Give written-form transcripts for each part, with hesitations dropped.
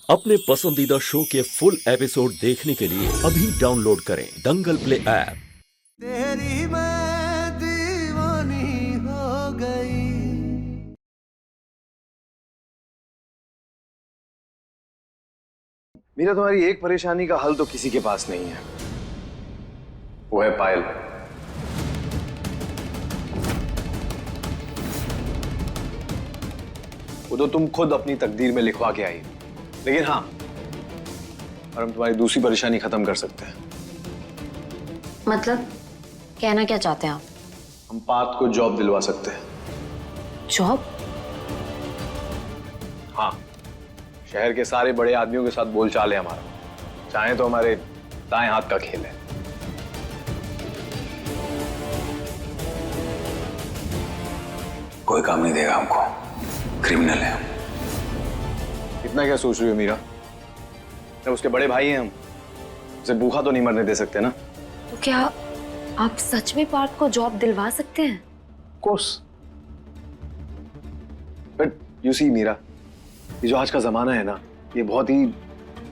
अपने पसंदीदा शो के फुल एपिसोड देखने के लिए अभी डाउनलोड करें दंगल प्ले ऐप। तेरी मैं दीवानी हो गई। मीरा, तुम्हारी एक परेशानी का हल तो किसी के पास नहीं है, वो है पायल। वो तो तुम खुद अपनी तकदीर में लिखवा के आई, लेकिन हाँ, और हम तुम्हारी दूसरी परेशानी खत्म कर सकते हैं। मतलब कहना क्या चाहते हैं आप? हम पार्थ को जॉब दिलवा सकते हैं। जॉब? हाँ, शहर के सारे बड़े आदमियों के साथ बोलचाल है हमारा, चाहे तो हमारे दाएं हाथ का खेल है। कोई काम नहीं देगा हमको, क्रिमिनल है हम। इतना क्या सोच रही हो मीरा? जब उसके बड़े भाई हैं हम, उसे भूखा तो नहीं मरने दे सकते ना। तो क्या आप सच में पार्थ को जॉब दिलवा सकते हैं? Course, but you see Meera, ये जो आज का जमाना है ना, ये बहुत ही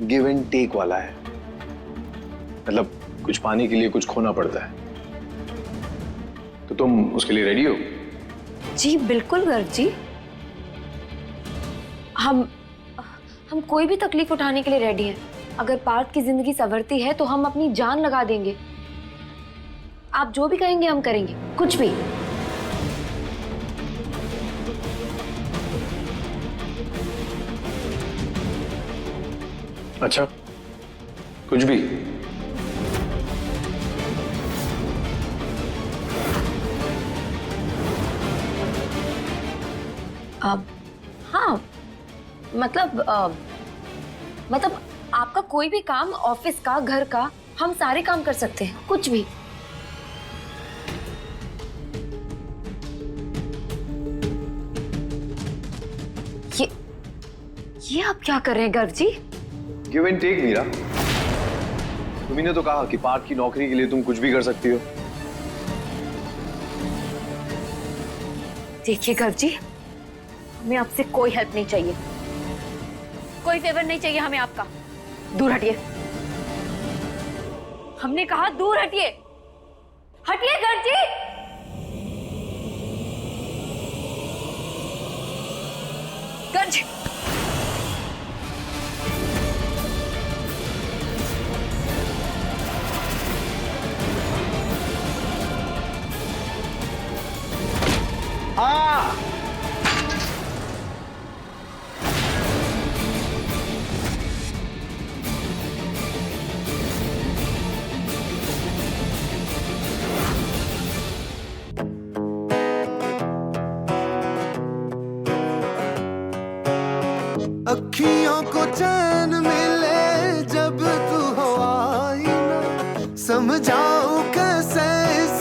गिव एंड टेक वाला है। मतलब कुछ पाने के लिए कुछ खोना पड़ता है। तो तुम उसके लिए रेडी हो? जी बिल्कुल गर्ग जी, हम कोई भी तकलीफ उठाने के लिए रेडी हैं। अगर पार्थ की जिंदगी संवरती है तो हम अपनी जान लगा देंगे। आप जो भी कहेंगे हम करेंगे, कुछ भी। अच्छा, कुछ भी? हाँ, मतलब आपका कोई भी काम, ऑफिस का, घर का, हम सारे काम कर सकते हैं, कुछ भी। ये आप क्या कर रहे हैं Garg ji? Give and take Meera. तुम्ही ने तो कहा कि पार्थ की नौकरी के लिए तुम कुछ भी कर सकती हो। देखिए गर्ग जी, हमें आपसे कोई हेल्प नहीं चाहिए, कोई फेवर नहीं चाहिए हमें आपका। दूर हटिए, हमने कहा दूर हटिए। हटिए गर्ग जी। गर्ग जी, अखियों को चैन मिले जब तू हो आई ना, समझाऊं कैसे इस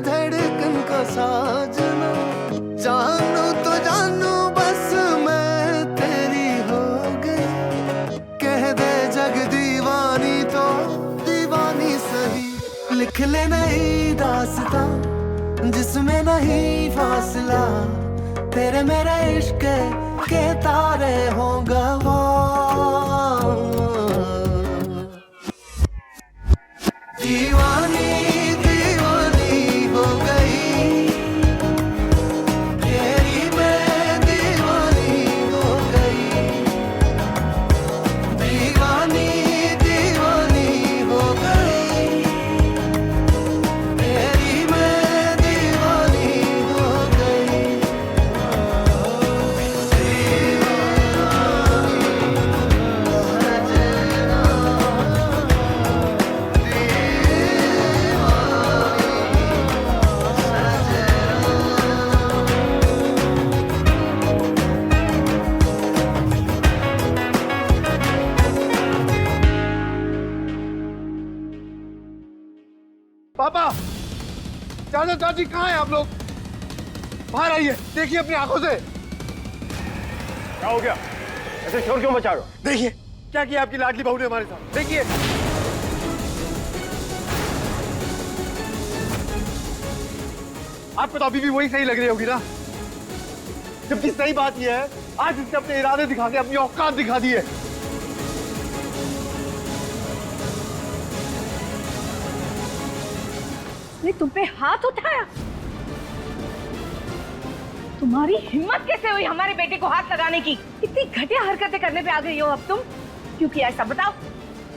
धड़कन का साजना। जानू तो जानू बस मैं तेरी हो गई, कह दे जग दीवानी तो दीवानी सही। लिख ले नई दास्तां जिसमें नहीं फासला, तेरे मेरे इश्क के तारे होगा वो। दीवानी दीवानी हो गई, तेरी मैं दीवानी हो गई। दीवानी दीवानी हो गई, तेरी मैं दीवानी हो गई। पापा, चाचा चाची कहाँ हैं आप लोग? बाहर आइए, देखिए अपनी आंखों से। क्या हो गया? ऐसे शोर क्यों मचा रहे हो? देखिए क्या किया आपकी लाडली बहू ने हमारे साथ, देखिए। आपको तो अभी भी वही सही लग रही होगी ना, जबकि सही बात यह है आज इसने अपने इरादे दिखा के अपनी औकात दिखा दी है। उसने तुम पे हाथ उठाया? तुम्हारी हिम्मत कैसे हुई हमारे बेटे को हाथ लगाने की? इतनी घटिया हरकतें करने पे आ गई हो अब तुम। क्यों किया ऐसा बताओ?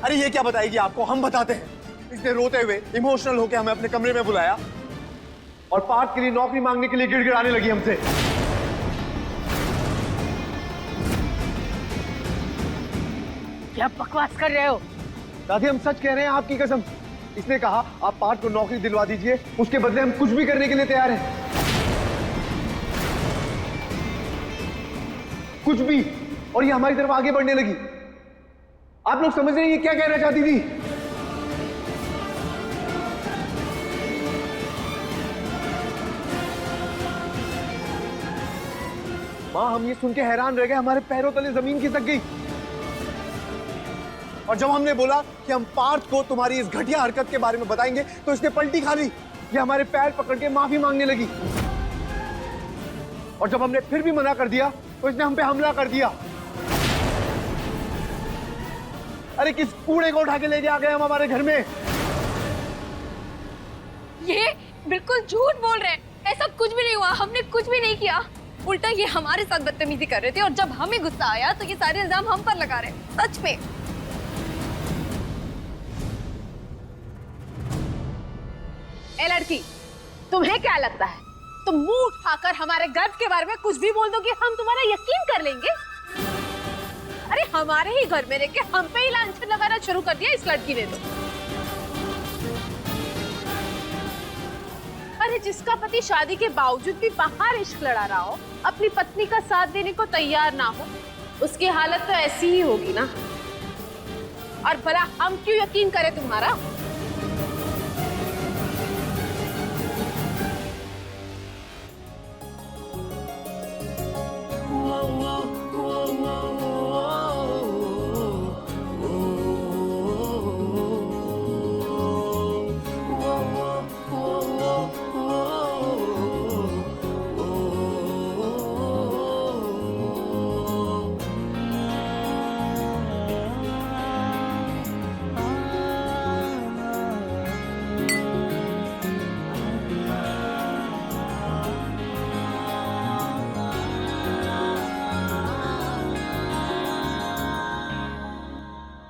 अरे ये क्या बताएगी आपको, हम बताते हैं। इसने रोते हुए इमोशनल होकर हमें अपने कमरे में बुलाया और पार्थ के लिए नौकरी मांगने के लिए गिड़गिड़ाने लगी हमसे। क्या बकवास कर रहे हो? दादी हम सच कह रहे हैं, आपकी कसम। इसने कहा आप पार्थ को नौकरी दिलवा दीजिए, उसके बदले हम कुछ भी करने के लिए तैयार हैं। कुछ भी। और ये हमारी तरफ आगे बढ़ने लगी। आप लोग समझ रहे हैं ये क्या कहना चाहती थी? मां, हम ये सुन के हैरान रह गए, हमारे पैरों तले जमीन खिसक गई। और जब हमने बोला कि हम पार्थ को तुम्हारी इस घटिया हरकत के बारे में बताएंगे तो इसने पलटी खा ली। ये हमारे पैर पकड़ के माफी मांगने लगी। और जब हमने फिर भी मना कर दिया तो इसने हम पे हमला कर दिया। अरे किस कूड़े को उठा के ले आ गए हम हमारे घर में। ये बिल्कुल झूठ बोल रहे हैं। ऐसा कुछ भी नहीं हुआ, हमने कुछ भी नहीं किया। उल्टा ये हमारे साथ बदतमीजी कर रहे थे और जब हमें गुस्सा आया तो ये सारे इल्जाम हम पर लगा रहे हैं। सच में। ए लड़की, तुम्हें क्या लगता है तुम मुंह उठाकर हमारे गर्व के बारे में कुछ भी बोल दोगे हम तुम्हारा यकीन कर लेंगे? अरे हमारे ही घर में रह के हम पे ही लांछन लगाना शुरू कर दिया इस लड़की ने तो। अरे जिसका पति शादी के बावजूद भी बाहर इश्क लड़ा रहा हो, अपनी पत्नी का साथ देने को तैयार ना हो, उसकी हालत तो ऐसी ही होगी ना। और भला हम क्यों यकीन करें तुम्हारा?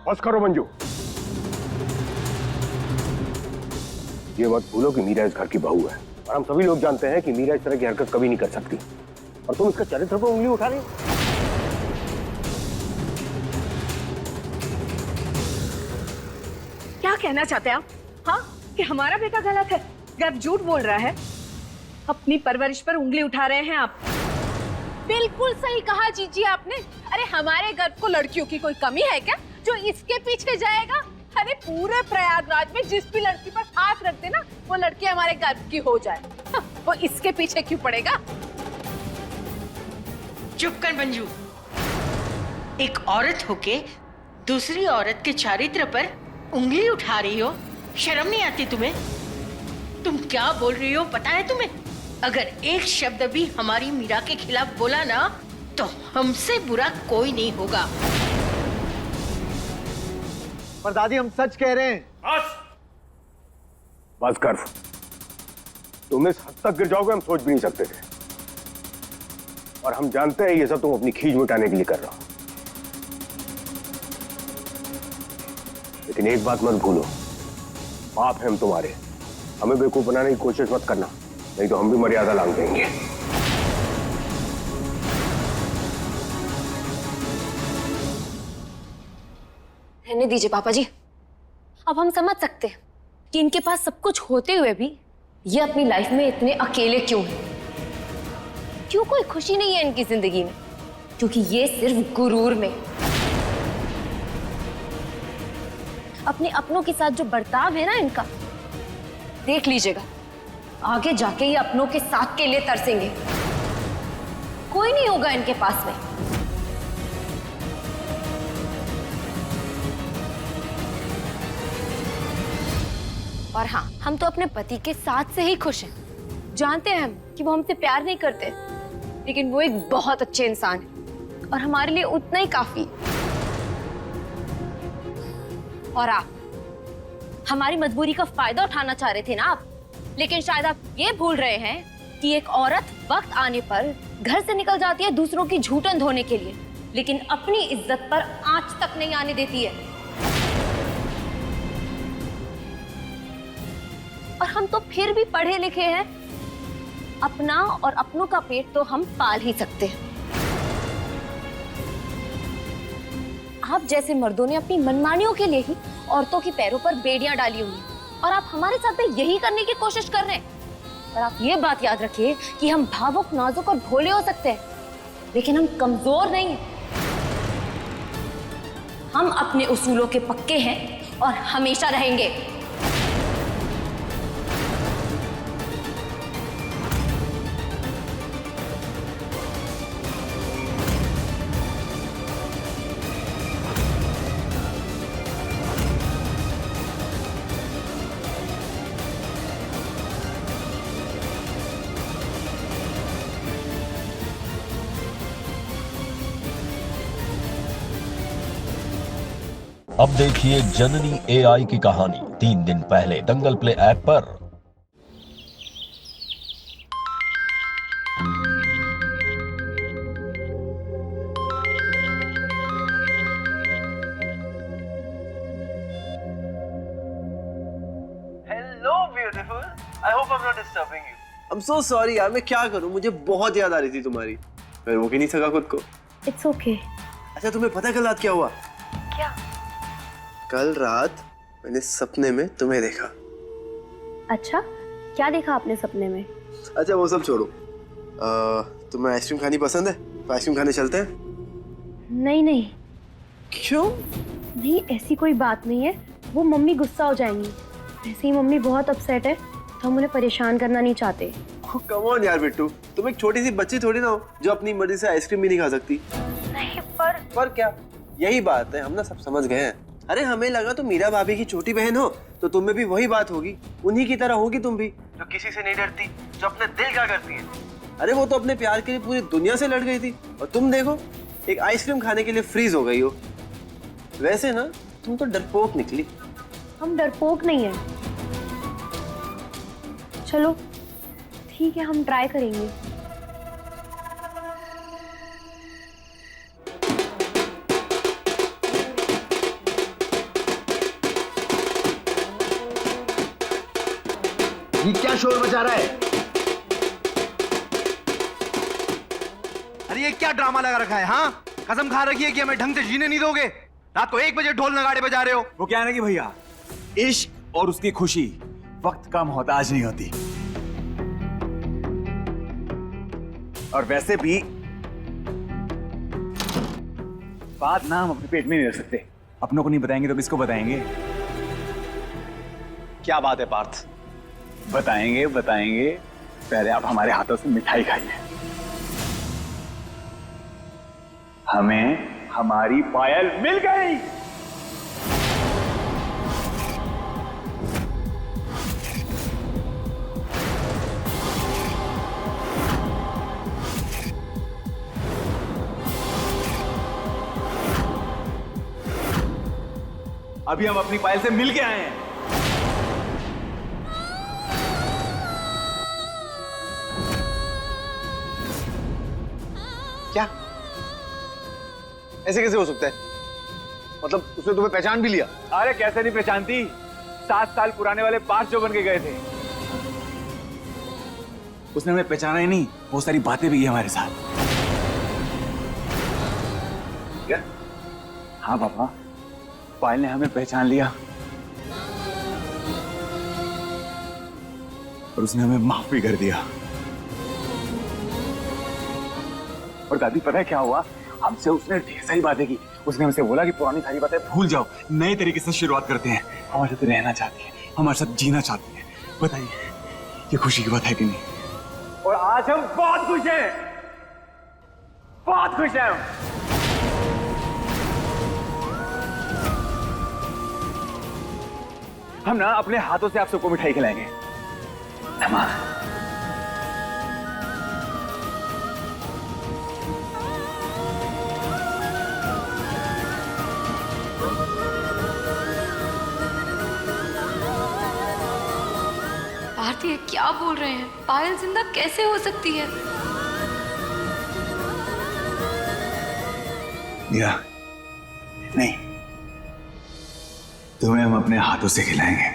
बस करो मंजू। ये मत भूलो कि मीरा इस घर की बहू है और हम सभी लोग जानते हैं कि मीरा इस तरह की हरकत कभी नहीं कर सकती। और तुम इसका चरित्र पर उंगली उठा रही हो। क्या कहना चाहते हैं आप? हाँ, कि हमारा बेटा गलत है, गर्व झूठ बोल रहा है, अपनी परवरिश पर उंगली उठा रहे हैं आप। बिल्कुल सही कहा जीजी आपने। अरे हमारे गर्व को लड़कियों की कोई कमी है क्या जो इसके पीछे जाएगा? अरे पूरे प्रयागराज में जिस भी लड़की पर हाथ रख देना वो लड़की हमारे गर्व की हो जाए। वो इसके पीछे क्यों पड़ेगा? चुप कर मंजू। एक औरत होके दूसरी औरत के चारित्र पर उंगली उठा रही हो, शर्म नहीं आती तुम्हें? तुम क्या बोल रही हो पता है तुम्हें? अगर एक शब्द भी हमारी मीरा के खिलाफ बोला ना तो हमसे बुरा कोई नहीं होगा। पर दादी हम सच कह रहे हैं। बस कर। तुम इस हद तक गिर जाओगे हम सोच भी नहीं सकते थे। और हम जानते हैं ये सब तुम अपनी खींच मिटाने के लिए कर रहे हो। लेकिन एक बात मत भूलो, पाप है हम तुम्हारे। हमें बेवकूफ बनाने की कोशिश मत करना, नहीं तो हम भी मर्यादा लांघ देंगे। रहने दीजिए पापा जी। अब हम समझ सकते हैं कि इनके पास सब कुछ होते हुए भी ये अपनी लाइफ में इतने अकेले क्यों हैं। क्यों कोई खुशी नहीं है इनकी जिंदगी में? क्योंकि ये सिर्फ गुरूर में, अपने अपनों के साथ जो बर्ताव है ना इनका, देख लीजिएगा आगे जाके ये अपनों के साथ के लिए तरसेंगे। कोई नहीं होगा इनके पास में। और हाँ, हम तो अपने पति के साथ से ही खुश हैं। जानते हैं हम कि वो हमसे प्यार नहीं करते, लेकिन वो एक बहुत अच्छे इंसान है और हमारे लिए उतना ही काफी। और आप हमारी मजबूरी का फायदा उठाना चाह रहे थे ना आप? लेकिन शायद आप ये भूल रहे हैं कि एक औरत वक्त आने पर घर से निकल जाती है दूसरों की झूठन धोने के लिए, लेकिन अपनी इज्जत पर आंच तक नहीं आने देती है। और हम तो फिर भी पढ़े लिखे हैं, अपना और अपनों का पेट तो हम पाल ही सकते हैं। आप जैसे मर्दों ने अपनी मनमानियों के लिए ही औरतों की पैरों पर बेड़ियां डाली हुई हैं, और आप हमारे साथ भी यही करने की कोशिश कर रहे हैं। और आप ये बात याद रखिए कि हम भावुक, नाजुक और भोले हो सकते हैं, लेकिन हम कमजोर नहीं हैं। हम अपने उसूलों के पक्के हैं और हमेशा रहेंगे। अब देखिए जननी एआई की कहानी 3 दिन पहले दंगल प्ले ऐप पर। Hello beautiful, I hope I am not disturbing you. I am so sorry यार, मैं क्या करूं, मुझे बहुत याद आ रही थी तुम्हारी, मैं रोक ही नहीं सका खुद को। It's okay. अच्छा तुम्हें पता है कल रात क्या हुआ? क्या? कल रात मैंने सपने में तुम्हें देखा। अच्छा, क्या देखा आपने सपने में? अच्छा वो सब छोड़ो, तुम्हें आइसक्रीम खानी पसंद है तो आइसक्रीम खाने चलते हैं? नहीं नहीं क्यों? नहीं, ऐसी कोई बात नहीं है, वो मम्मी गुस्सा हो जाएंगी। वैसे ही मम्मी बहुत अपसेट है, तो हम उन्हें परेशान करना नहीं चाहते। कम ऑन यार बिट्टू, तुम एक छोटी सी बच्ची थोड़ी ना हो जो अपनी मर्जी से आइसक्रीम भी नहीं खा सकती। नहीं पर क्या, यही बात है, हम ना सब समझ गए हैं। अरे हमें लगा तुम मीरा भाभी की छोटी बहन हो तो तुम में भी वही बात होगी, उन्हीं की तरह होगी तुम भी, जो किसी से नहीं डरती, जो अपने दिल का करती है। अरे वो तो अपने प्यार के लिए पूरी दुनिया से लड़ गई थी, और तुम देखो एक आइसक्रीम खाने के लिए फ्रीज हो गई हो। वैसे ना तुम तो डरपोक निकली। हम डरपोक नहीं है। चलो ठीक है, हम ट्राई करेंगे। ये क्या शोर मचा रहा है? अरे ये क्या ड्रामा लगा रखा है? हाँ, कसम खा रखी है कि हमें ढंग से जीने नहीं दोगे। रात को 1 बजे ढोल नगाड़े बजा रहे हो। वो क्या है ना कि भैया, इश्क और उसकी खुशी वक्त का मोहताज नहीं होती। और वैसे भी बात ना हम अपने पेट में नहीं रख सकते। अपनों को नहीं बताएंगे तो किसको बताएंगे? क्या बात है पार्थ? बताएंगे बताएंगे, पहले आप हमारे हाथों से मिठाई खाइए। हमें हमारी पायल मिल गई। अभी हम अपनी पायल से मिल के आए हैं। क्या? ऐसे कैसे हो सकता है? मतलब उसने तुम्हें पहचान भी लिया? अरे कैसे नहीं पहचानती, 7 साल पुराने वाले पार्थ जो बन के गए थे। उसने हमें पहचाना ही नहीं, बहुत सारी बातें भी की हमारे साथ। क्या? हाँ पापा, पायल ने हमें पहचान लिया और उसने हमें माफ भी कर दिया। और दादी पता है क्या हुआ? हमसे उसने ढेर सारी बातें की। उसने हमसे बोला कि पुरानी सारी बातें भूल जाओ, नए तरीके से शुरुआत करते हैं। हमारे साथ रहना चाहती है, हमारे साथ जीना चाहती है। बताइए, ये खुशी की बात है कि नहीं? और आज हम बहुत खुश हैं, बहुत खुश हैं। हम ना अपने हाथों से आप सबको मिठाई खिलाएंगे। पार्थ, सकती है। क्या बोल रहे हैं? पायल जिंदा कैसे हो सकती है? मीरा, नहीं, तुम्हें हम अपने हाथों से खिलाएंगे।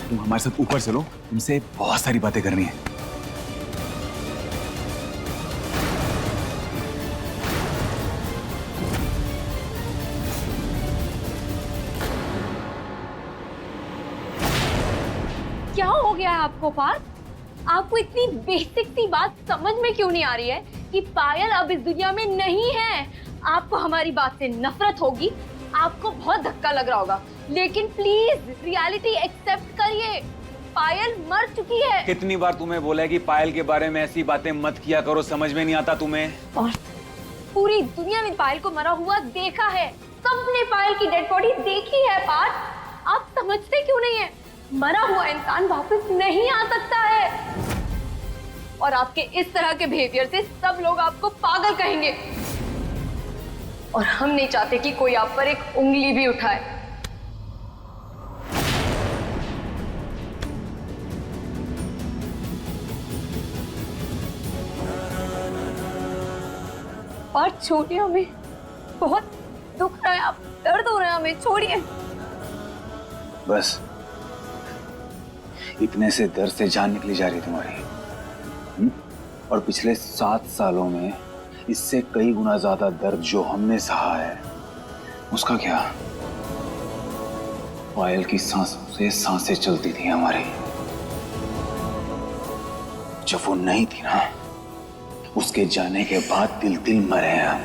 तुम हमारे साथ ऊपर चलो, तुमसे बहुत सारी बातें करनी है। क्या हो गया है आपको पार्थ? आपको इतनी बेसिक सी बात समझ में क्यों नहीं आ रही है कि पायल अब इस दुनिया में नहीं है? आपको हमारी बात से नफरत होगी, आपको बहुत धक्का लग रहा होगा, लेकिन प्लीज रियलिटी एक्सेप्ट करिए। पायल मर चुकी है। कितनी बार तुम्हें बोला है कि पायल के बारे में ऐसी बातें मत किया करो, समझ में नहीं आता तुम्हें? और पूरी दुनिया में पायल को मरा हुआ देखा है, सबने पायल की डेड बॉडी देखी है पार्थ। आप समझते क्यों नहीं है? मरा हुआ इंसान वापस नहीं आ सकता है। और आपके इस तरह के बिहेवियर से सब लोग आपको पागल कहेंगे, और हम नहीं चाहते कि कोई आप पर एक उंगली भी उठाए। और छोड़िए हमें, बहुत दुख रहा है, आप दर्द हो रहा है, हमें छोड़िए। बस इतने से दर्द से जान निकली जा रही तुम्हारी। और पिछले 7 सालों में इससे कई गुना ज्यादा दर्द जो हमने सहा है, उसका क्या? पायल की सांसों से सांसें चलती थी हमारी। जब वो नहीं थी ना, उसके जाने के बाद दिल दिल मरे हैं हम।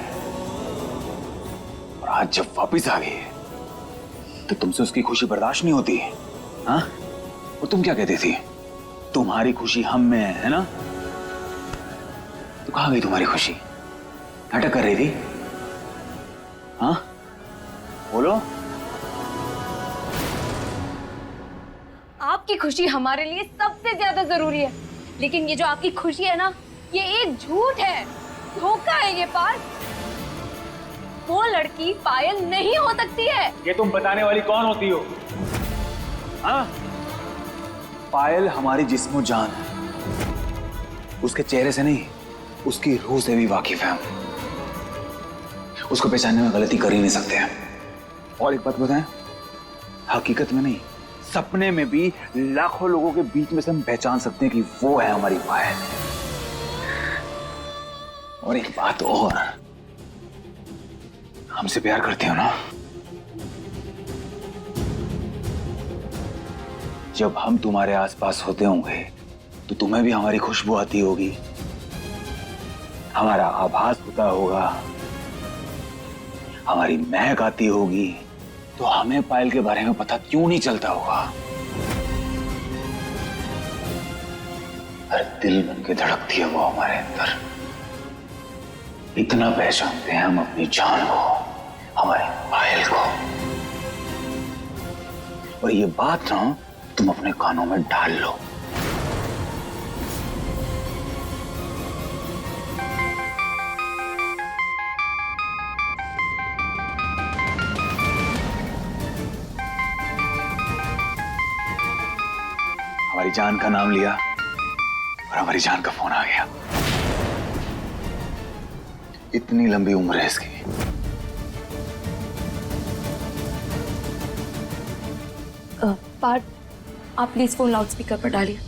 और आज जब वापिस आ गई है तो तुमसे उसकी खुशी बर्दाश्त नहीं होती। हाँ, और तुम क्या कहती थी? तुम्हारी खुशी हम में है ना? तो कहाँ गई तुम्हारी खुशी? नाटक कर रही थी? हाँ, बोलो। आपकी खुशी हमारे लिए सबसे ज्यादा जरूरी है, लेकिन ये जो आपकी खुशी है ना, ये एक झूठ है, धोखा है ये पार्थ। वो लड़की पायल नहीं हो सकती है। ये तुम बताने वाली कौन होती हो? हाँ? पायल हमारी जिस्मो जान है। उसके चेहरे से नहीं, उसकी रूह से भी वाकिफ है हम। उसको पहचानने में गलती कर ही नहीं सकते हैं। और एक बात बताएं, हकीकत में नहीं, सपने में भी लाखों लोगों के बीच में से हम पहचान सकते हैं कि वो है हमारी पायल। और एक बात और, हमसे प्यार करते हो ना? जब हम तुम्हारे आसपास होते होंगे तो तुम्हें भी हमारी खुशबू आती होगी, हमारा आभास होता होगा, हमारी महक आती होगी, तो हमें पायल के बारे में पता क्यों नहीं चलता होगा? हर दिल बन के धड़कती है वो हमारे अंदर। इतना पहचानते हैं हम अपनी जान को, हमारी पायल को। और ये बात ना तुम अपने कानों में डाल लो। हमारी जान का नाम लिया और हमारी जान का फोन आ गया। इतनी लंबी उम्र है इसकी। पार्थ, आप प्लीज फोन लाउड स्पीकर पर डालिए।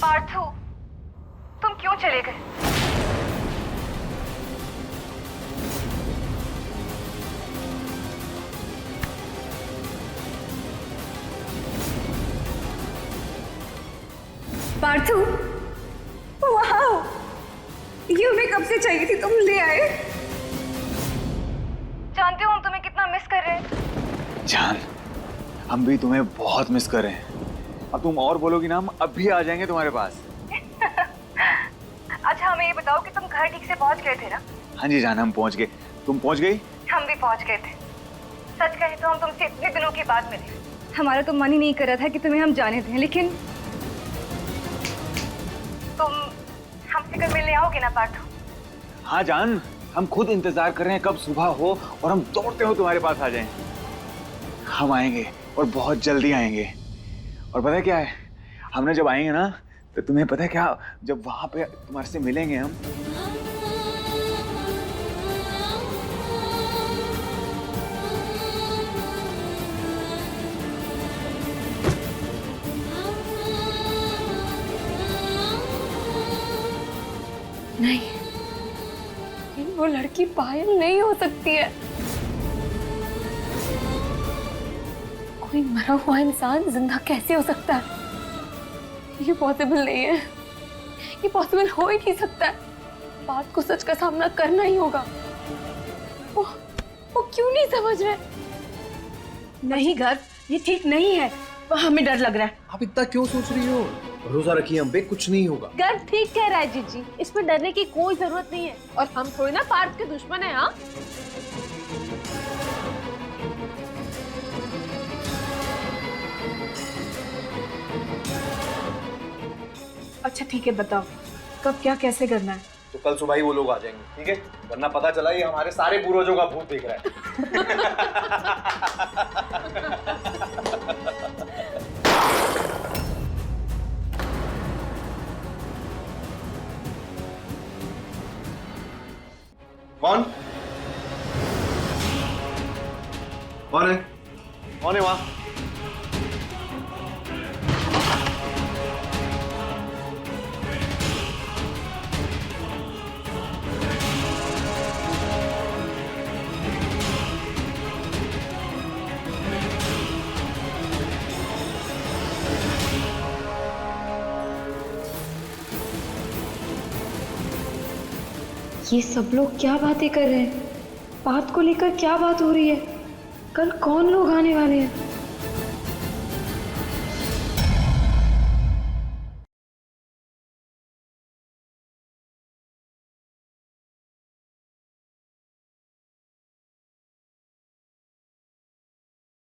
पार्थू, तुम क्यों चले गए? पार्थू, वाह, ये हमें कब से चाहिए थी, तुम ले आए। जानते हो हम तुम्हें कितना मिस कर रहे हैं। जान, हम भी तुम्हें बहुत मिस कर रहे हैं। अब तुम और बोलोगी ना, हम अब भी आ जाएंगे तुम्हारे पास। अच्छा हमें ये बताओ कि तुम घर ठीक से पहुंच गए थे ना? हाँ जी जान, हम पहुंच गए। तुम पहुंच गई? हम भी पहुंच गए थे। सच कहे तो हम तुमसे इतने दिनों के बाद मिले। हमारा तो मन ही नहीं कर रहा था कि तुम्हें हम जाने दें, लेकिन कर मिलने आओगे ना पार्थू? हाँ जान, हम खुद इंतजार कर रहे हैं कब सुबह हो और हम दौड़ते हो तुम्हारे पास आ जाएं। हम आएंगे और बहुत जल्दी आएंगे। और पता है क्या है, हमने जब आएंगे ना तो तुम्हें पता है क्या, जब वहां पे तुम्हारे से मिलेंगे हम, नहीं, वो लड़की पायल नहीं हो सकती है। कोई मरा हुआ इंसान जिंदा कैसे हो सकता है? ये पॉसिबल नहीं है, ये पॉसिबल हो ही नहीं सकता है। बात को सच का सामना करना ही होगा। वो क्यों नहीं समझ रहे? नहीं गर्व, ये ठीक नहीं है। हमें डर लग रहा है। आप इतना क्यों सोच रही हो? भरोसा रखिए हम पे, कुछ नहीं होगा। गर्व ठीक कह रहा है जीजी, इसमें डरने की कोई जरूरत नहीं है। और हम थोड़ी ना पार्थ के दुश्मन है। हाँ, अच्छा ठीक है, बताओ कब क्या कैसे करना है? तो कल सुबह ही वो लोग आ जाएंगे, ठीक है? वरना पता चला ये हमारे सारे पूर्वजों का भूत देख रहा है। कौन? कौन है? कौन है वहां? ये सब लोग क्या बातें कर रहे हैं? बात को लेकर क्या बात हो रही है? कल कौन लोग आने वाले हैं?